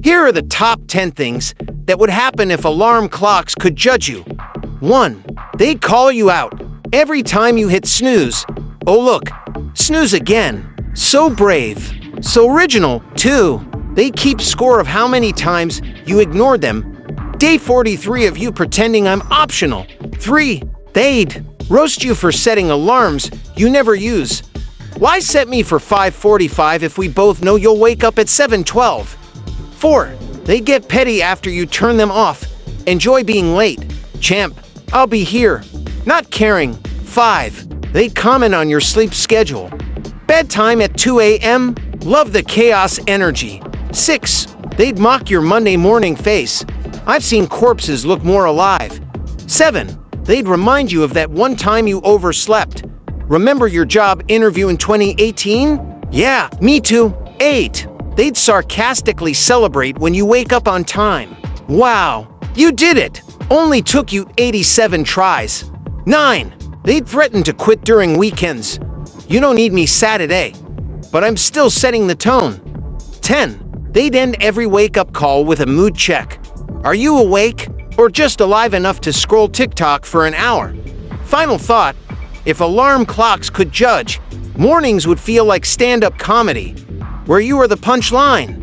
Here are the top 10 things that would happen if alarm clocks could judge you. 1. They'd call you out every time you hit snooze. Oh look, snooze again. So brave. So original. 2. They'd keep score of how many times you ignored them. Day 43 of you pretending I'm optional. 3. They'd roast you for setting alarms you never use. Why set me for 5:45 if we both know you'll wake up at 7:12? 4. They get petty after you turn them off. Enjoy being late. Champ, I'll be here. Not caring. 5. They comment on your sleep schedule. Bedtime at 2 a.m. Love the chaos energy. 6. They'd mock your Monday morning face. I've seen corpses look more alive. 7. They'd remind you of that one time you overslept. Remember your job interview in 2018? Yeah, me too. 8. They'd sarcastically celebrate when you wake up on time. Wow, you did it! Only took you 87 tries. 9. They'd threaten to quit during weekends. You don't need me Saturday, but I'm still setting the tone. 10. They'd end every wake-up call with a mood check. Are you awake or just alive enough to scroll TikTok for an hour? Final thought, if alarm clocks could judge, mornings would feel like stand-up comedy, where you are the punchline.